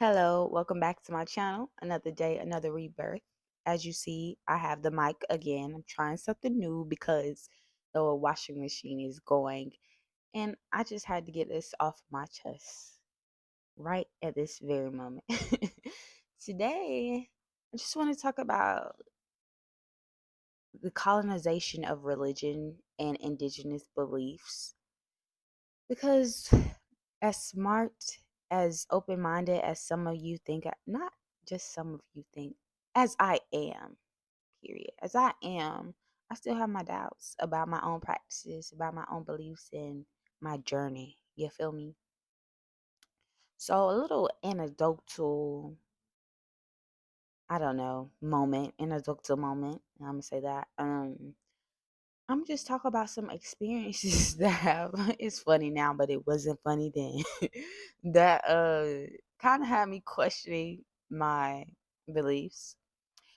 Hello, welcome back to my channel. Another day, another rebirth. As you see, I have the mic again. I'm trying something new because the washing machine is going, and I just had to get this off my chest right at this very moment. Today, I just want to talk about the colonization of religion and indigenous beliefs because as smart, as open minded as some of you think, not just some of you think, as I am, period, as I am, I still have my doubts about my own practices, about my own beliefs, and my journey. You feel me? So, a little anecdotal, I don't know, anecdotal moment. I'm gonna say that. I'm just talk about some experiences that have it's funny now, but it wasn't funny then. that kind of had me questioning my beliefs.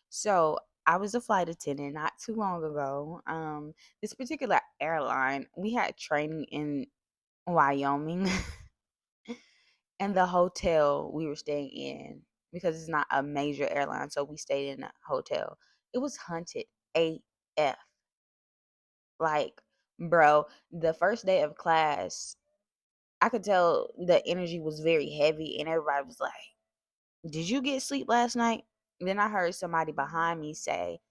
So I was a flight attendant not too long ago. This particular airline, we had training in Wyoming, and the hotel we were staying in, because it's not a major airline, so we stayed in a hotel. It was haunted AF. Like, bro, the first day of class, I could tell the energy was very heavy, and everybody was like, "Did you get sleep last night?" Then I heard somebody behind me say,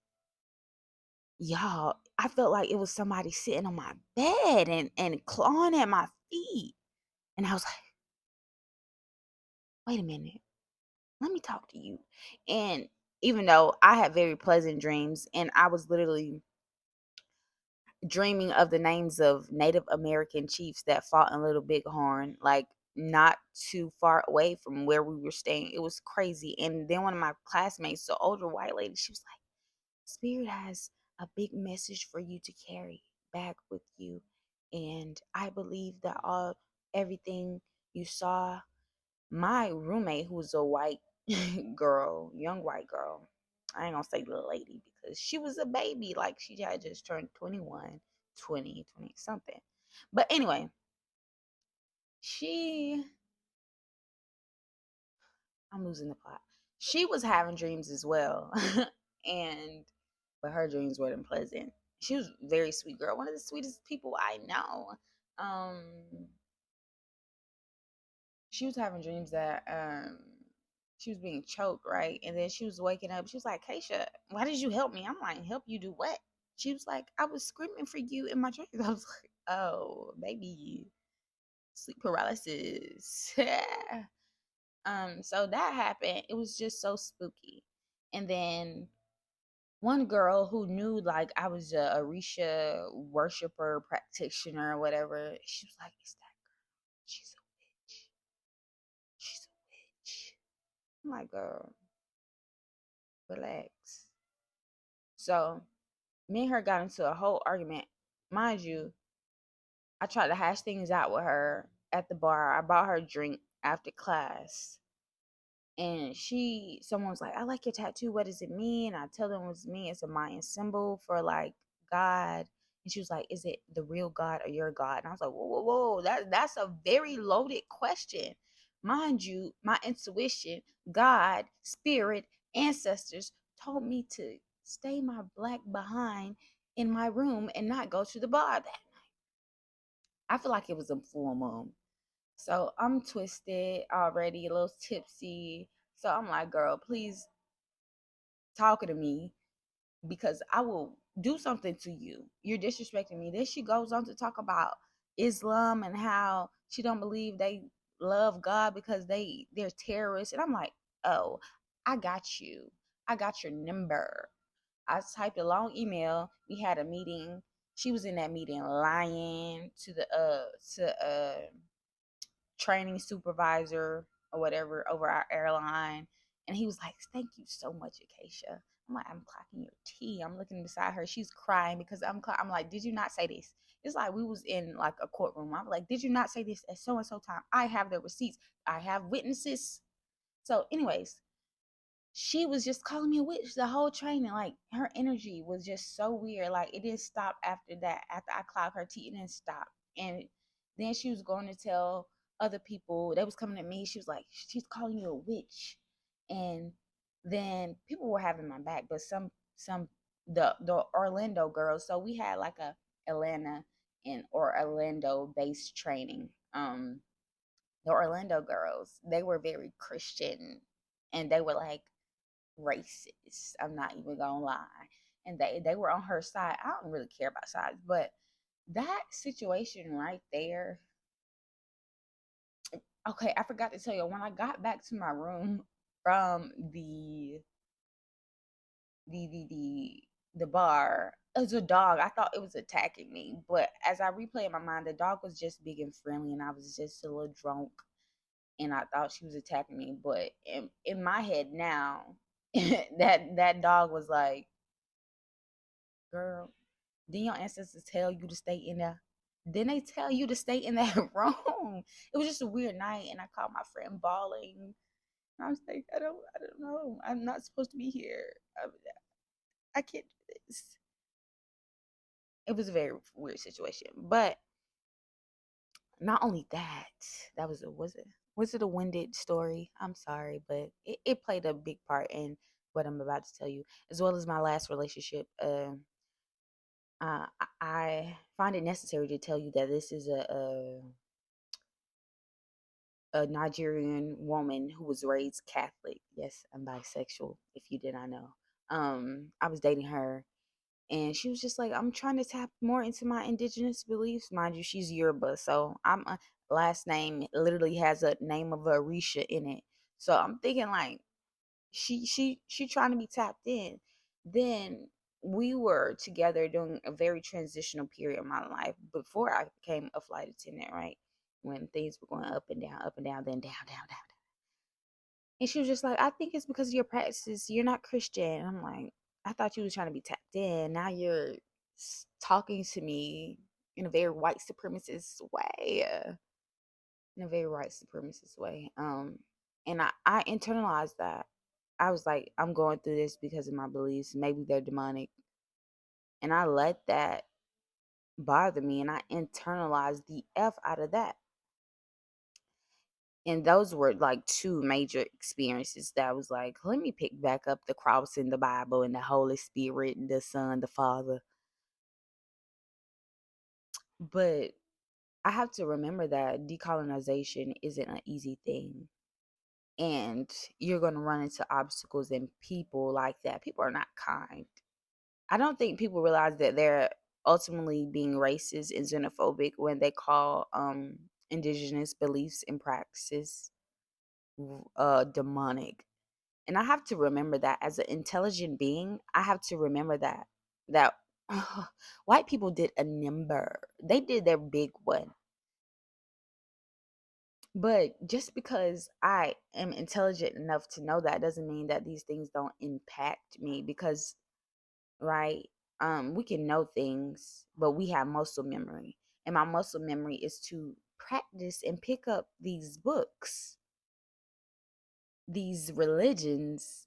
"Y'all, I felt like it was somebody sitting on my bed and clawing at my feet." And I was like, "Wait a minute, let me talk to you." And even though I had very pleasant dreams, and I was literally dreaming of the names of Native American chiefs that fought in Little Bighorn, like not too far away from where we were staying. It was crazy. And then one of my classmates, the older white lady, she was like, "Spirit has a big message for you to carry back with you. And I believe that everything you saw." My roommate, who was a white girl, young white girl, I ain't gonna say little lady because she was a baby, like she had just turned 21, 20 something. But anyway, she, I'm losing the plot. She was having dreams as well. and, but her dreams weren't pleasant. She was a very sweet girl, one of the sweetest people I know. Um, she was having dreams that she was being choked, right? And then she was waking up. She was like, "Keisha, why did you help me?" I'm like, "Help you do what?" She was like, "I was screaming for you in my dreams." I was like, "Oh, baby, sleep paralysis." So that happened. It was just so spooky. And then one girl who knew like I was a Orisha worshiper, practitioner, or whatever, she was like, "It's that girl. She's a witch. She's a witch." I'm like, "Girl, relax." So me and her got into a whole argument. Mind you, I tried to hash things out with her at the bar. I bought her a drink after class. And someone was like, "I like your tattoo. What does it mean?" I tell them what it means. It's a Mayan symbol for like God. And she was like, "Is it the real God or your God?" And I was like, "Whoa, whoa, whoa. That's a very loaded question." Mind you, my intuition, God, spirit, ancestors told me to stay my black behind in my room and not go to the bar. I feel like it was a full moon. So I'm twisted already, a little tipsy. So I'm like, "Girl, please talking to me because I will do something to you. You're disrespecting me." Then she goes on to talk about Islam and how she don't believe they love God because they're terrorists. And I'm like, "Oh, I got you. I got your number." I typed a long email. We had a meeting. She was in that meeting lying to the training supervisor or whatever over our airline. And he was like, "Thank you so much, Acacia." I'm like, "I'm clocking your tea." I'm looking beside her. She's crying because I'm like, "Did you not say this?" It's like we was in like a courtroom. I'm like, "Did you not say this at so and so time? I have the receipts. I have witnesses." So, anyways, she was just calling me a witch the whole training. Like her energy was just so weird. Like it didn't stop after that. After I clocked her tea, it didn't stop. And then she was going to tell other people, they was coming at me. She was like, she's calling you a witch. And then people were having my back, but some the Orlando girls. So we had like a Atlanta and or Orlando based training. The Orlando girls, they were very Christian and they were like racist. I'm not even gonna lie. And they were on her side. I don't really care about sides, but that situation right there. Okay, I forgot to tell you when I got back to my room from the bar. It was a dog. I thought it was attacking me, but as I replay in my mind, the dog was just big and friendly, and I was just a little drunk, and I thought she was attacking me. But in my head now, that dog was like, "Girl, didn't your ancestors tell you to stay in there? Didn't they tell you to stay in that room?" It was just a weird night, and I called my friend bawling. And I was like, I don't know. I'm not supposed to be here. I can't do this. It was a very weird situation. But not only that, that was a was it a winded story? I'm sorry, but it played a big part in what I'm about to tell you, as well as my last relationship. I find it necessary to tell you that this is a Nigerian woman who was raised Catholic. Yes, I'm bisexual. If you did not know, I was dating her, and she was just like, I'm trying to tap more into my indigenous beliefs. Mind you, she's Yoruba, so I'm a last name literally has a name of a Orisha in it. So I'm thinking like she trying to be tapped in. Then we were together during a very transitional period of my life before I became a flight attendant, right? When things were going up and down, then down, down, down. And she was just like, I think it's because of your practices. You're not Christian. I'm like, I thought you was trying to be tapped in. Now you're talking to me in a very white supremacist way. In a very white supremacist way. And I internalized that. I was like, I'm going through this because of my beliefs. Maybe they're demonic. And I let that bother me and I internalized the F out of that. And those were like two major experiences that was like, let me pick back up the cross in the Bible and the Holy Spirit and the Son, the Father. But I have to remember that decolonization isn't an easy thing. And you're going to run into obstacles and people like that. People are not kind. I don't think people realize that they're ultimately being racist and xenophobic when they call indigenous beliefs and practices demonic. And I have to remember that as an intelligent being, I have to remember that white people did a number. They did their big one. But just because I am intelligent enough to know that doesn't mean that these things don't impact me because right, we can know things, but we have muscle memory. And my muscle memory is to practice and pick up these books, these religions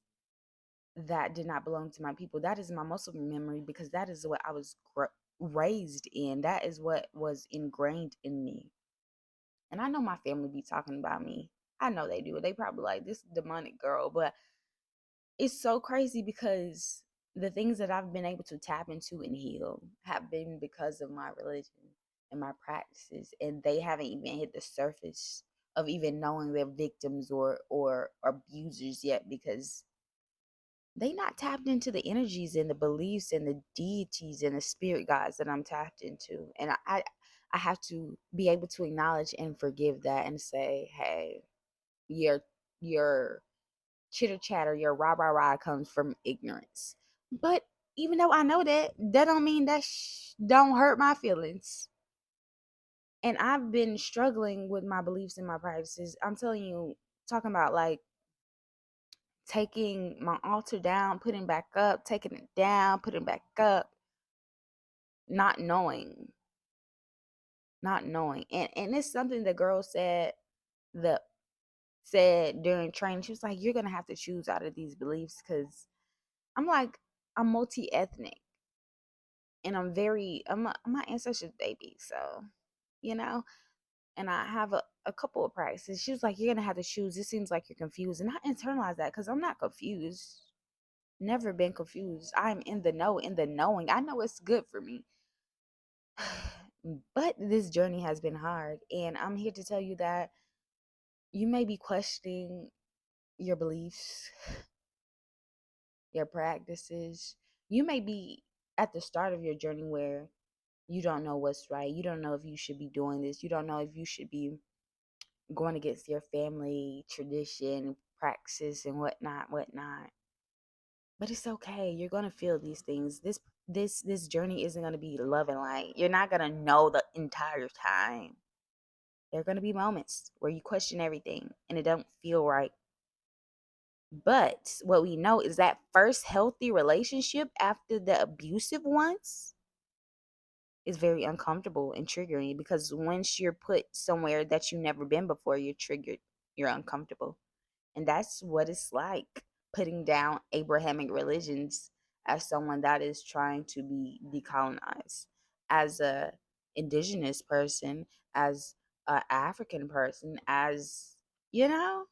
that did not belong to my people. That is my muscle memory because that is what I was raised in. That is what was ingrained in me. And I know my family be talking about me. I know they do. They probably like this demonic girl, but it's so crazy because the things that I've been able to tap into and heal have been because of my religion and my practices, and they haven't even hit the surface of even knowing they're victims or abusers yet because they not tapped into the energies and the beliefs and the deities and the spirit guides that I'm tapped into. And I have to be able to acknowledge and forgive that and say, hey, your chitter chatter, your rah rah rah comes from ignorance. But even though I know that, that don't mean that don't hurt my feelings. And I've been struggling with my beliefs and my practices. I'm telling you, talking about like taking my altar down, putting back up, taking it down, putting back up, not knowing, not knowing. And it's something the girl the said during training. She was like, you're gonna have to choose out of these beliefs because I'm like, I'm multi-ethnic and I'm my ancestors baby, so you know, and I have a couple of practices. She was like, "You're gonna have to choose. It seems like you're confused," and I internalized that because I'm not confused. Never been confused. I'm in the know, in the knowing. I know it's good for me. But this journey has been hard, and I'm here to tell you that you may be questioning your beliefs, your practices. You may be at the start of your journey where you don't know what's right. You don't know if you should be doing this. You don't know if you should be going against your family tradition, practices, and whatnot, whatnot. But it's okay. You're gonna feel these things. This journey isn't gonna be love and light. You're not gonna know the entire time. There are gonna be moments where you question everything and it don't feel right. But what we know is that first healthy relationship after the abusive ones is very uncomfortable and triggering because once you're put somewhere that you've never been before, you're triggered, you're uncomfortable. And that's what it's like putting down Abrahamic religions as someone that is trying to be decolonized. As a indigenous person, as a African person, as you know,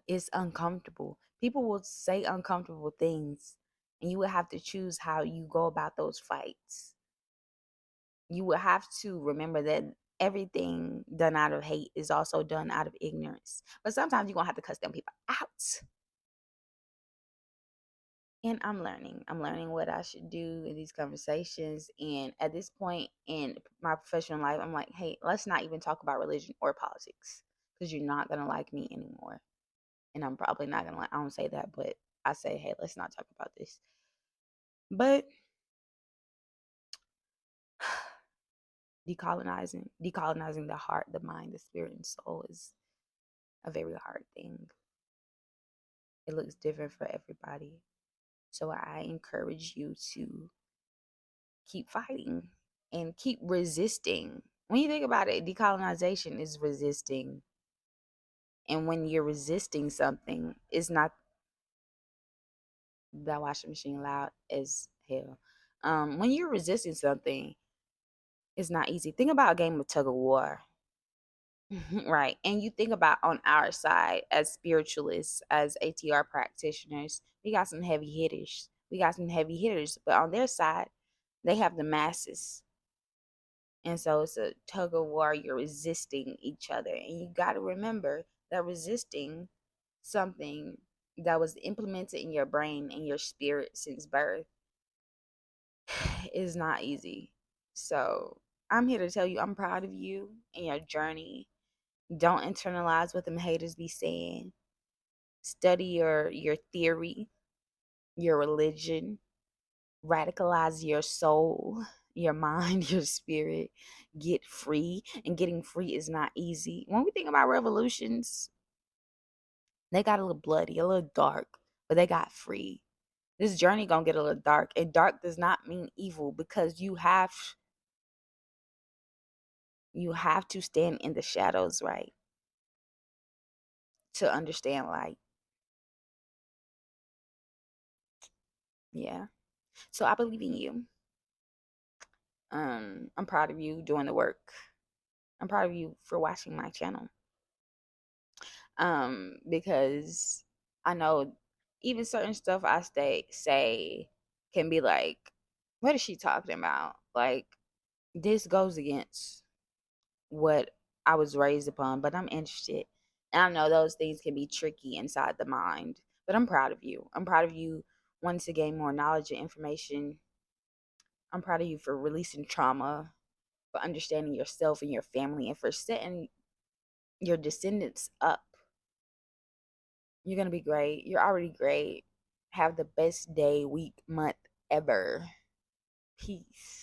it's uncomfortable. People will say uncomfortable things, and you will have to choose how you go about those fights. You will have to remember that everything done out of hate is also done out of ignorance. But sometimes you're gonna have to cuss them people out. And I'm learning. I'm learning what I should do in these conversations. And at this point in my professional life, I'm like, hey, let's not even talk about religion or politics because you're not gonna like me anymore. And I'm probably not gonna like. I don't say that, but I say, hey, let's not talk about this. But decolonizing the heart, the mind, the spirit, and soul is a very hard thing. It looks different for everybody. So I encourage you to keep fighting and keep resisting. When you think about it, decolonization is resisting. And when you're resisting something, it's not that washing machine loud as hell. When you're resisting something, it's not easy. Think about a game of tug of war. Right. And you think about on our side as spiritualists, as ATR practitioners, we got some heavy hitters. We got some heavy hitters, but on their side, they have the masses. And so it's a tug of war. You're resisting each other. And you got to remember that resisting something that was implemented in your brain and your spirit since birth is not easy. So I'm here to tell you I'm proud of you and your journey. Don't internalize what them haters be saying. Study your theory, your religion, radicalize your soul, your mind, your spirit. Get free. And getting free is not easy. When we think about revolutions, they got a little bloody, a little dark, but they got free. This journey gonna get a little dark. And dark does not mean evil because you have to stand in the shadows, right? To understand light. Yeah. So I believe in you. I'm proud of you doing the work. I'm proud of you for watching my channel. Because I know even certain stuff I say can be like, what is she talking about? Like this goes against what I was raised upon, but I'm interested. And I know those things can be tricky inside the mind, but I'm proud of you. I'm proud of you wanting to gain more knowledge and information. I'm proud of you for releasing trauma, for understanding yourself and your family, and for setting your descendants up. You're going to be great. You're already great. Have the best day, week, month ever. Peace.